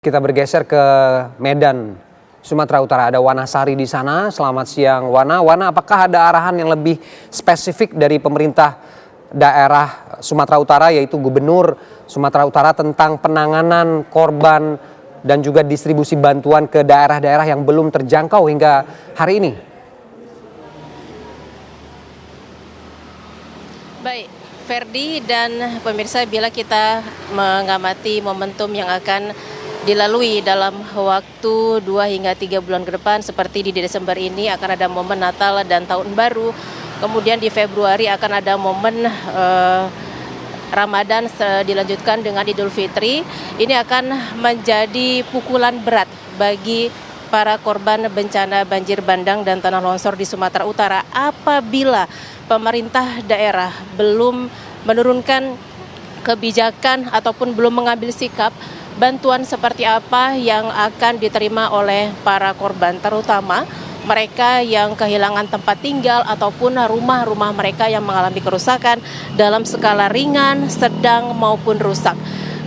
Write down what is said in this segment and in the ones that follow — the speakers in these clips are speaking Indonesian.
Kita bergeser ke Medan, Sumatera Utara. Ada Wana Sari di sana. Selamat siang, Wana. Wana, apakah ada arahan yang lebih spesifik dari pemerintah daerah Sumatera Utara, yaitu Gubernur Sumatera Utara, tentang penanganan korban dan juga distribusi bantuan ke daerah-daerah yang belum terjangkau hingga hari ini? Baik, Ferdi dan pemirsa, bila kita mengamati momentum yang akan dilalui dalam waktu 2 hingga 3 bulan ke depan, seperti di Desember ini akan ada momen Natal dan Tahun Baru, kemudian di Februari akan ada momen Ramadan, dilanjutkan dengan Idul Fitri. Ini akan menjadi pukulan berat bagi para korban bencana banjir bandang dan tanah longsor di Sumatera Utara apabila pemerintah daerah belum menurunkan kebijakan ataupun belum mengambil sikap bantuan seperti apa yang akan diterima oleh para korban, terutama mereka yang kehilangan tempat tinggal ataupun rumah-rumah mereka yang mengalami kerusakan dalam skala ringan, sedang maupun rusak.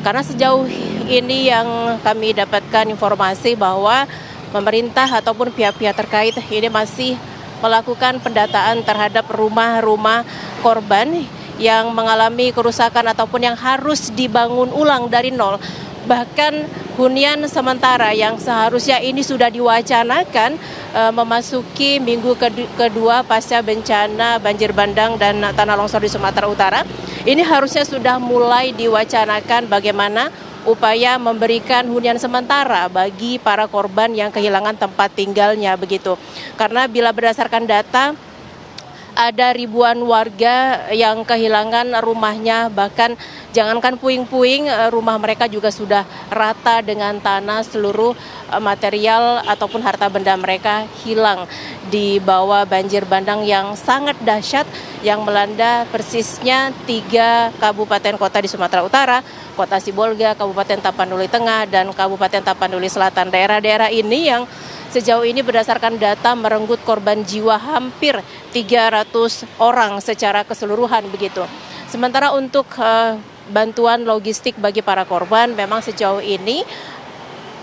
Karena sejauh ini yang kami dapatkan informasi bahwa pemerintah ataupun pihak-pihak terkait ini masih melakukan pendataan terhadap rumah-rumah korban yang mengalami kerusakan ataupun yang harus dibangun ulang dari nol. Bahkan hunian sementara yang seharusnya ini sudah diwacanakan memasuki minggu kedua pasca bencana banjir bandang dan tanah longsor di Sumatera Utara, ini harusnya sudah mulai diwacanakan bagaimana upaya memberikan hunian sementara bagi para korban yang kehilangan tempat tinggalnya begitu. Karena bila berdasarkan data, ada ribuan warga yang kehilangan rumahnya, bahkan jangankan puing-puing, rumah mereka juga sudah rata dengan tanah, seluruh material ataupun harta benda mereka hilang di bawah banjir bandang yang sangat dahsyat yang melanda persisnya 3 kabupaten kota di Sumatera Utara, Kota Sibolga, Kabupaten Tapanuli Tengah, dan Kabupaten Tapanuli Selatan. Daerah-daerah ini yang sejauh ini berdasarkan data merenggut korban jiwa hampir 300 orang secara keseluruhan begitu. Sementara untuk bantuan logistik bagi para korban, memang sejauh ini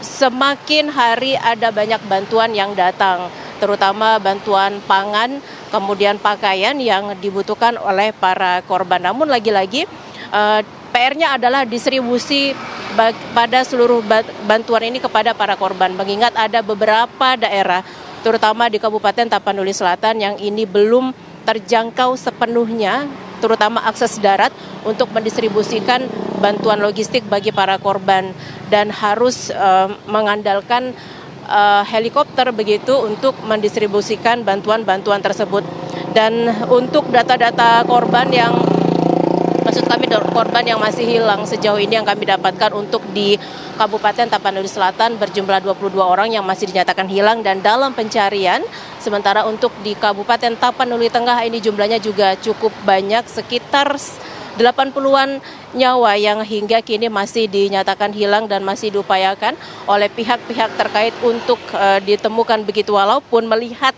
semakin hari ada banyak bantuan yang datang, terutama bantuan pangan, kemudian pakaian yang dibutuhkan oleh para korban. Namun lagi-lagi PR-nya adalah distribusi pada seluruh bantuan ini kepada para korban, mengingat ada beberapa daerah, terutama di Kabupaten Tapanuli Selatan yang ini belum terjangkau sepenuhnya, terutama akses darat untuk mendistribusikan bantuan logistik bagi para korban dan harus mengandalkan helikopter begitu untuk mendistribusikan bantuan-bantuan tersebut. Dan untuk data-data korban yang korban yang masih hilang sejauh ini yang kami dapatkan untuk di Kabupaten Tapanuli Selatan berjumlah 22 orang yang masih dinyatakan hilang dan dalam pencarian. Sementara untuk di Kabupaten Tapanuli Tengah ini jumlahnya juga cukup banyak, sekitar 80-an nyawa yang hingga kini masih dinyatakan hilang dan masih diupayakan oleh pihak-pihak terkait untuk ditemukan begitu. Walaupun melihat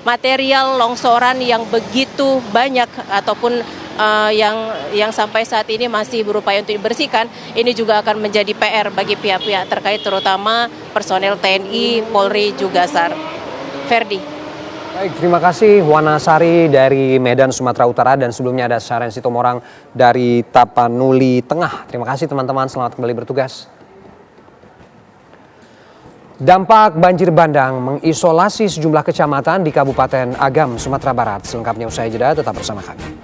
material longsoran yang begitu banyak ataupun yang sampai saat ini masih berupaya untuk dibersihkan, ini juga akan menjadi PR bagi pihak-pihak terkait, terutama personel TNI, Polri, juga SAR. Ferdi. Baik, terima kasih Wana Sari dari Medan, Sumatera Utara, dan sebelumnya ada Syaren Sitomorang dari Tapanuli Tengah. Terima kasih teman-teman, selamat kembali bertugas. Dampak banjir bandang mengisolasi sejumlah kecamatan di Kabupaten Agam, Sumatera Barat. Selengkapnya usai jeda, tetap bersama kami.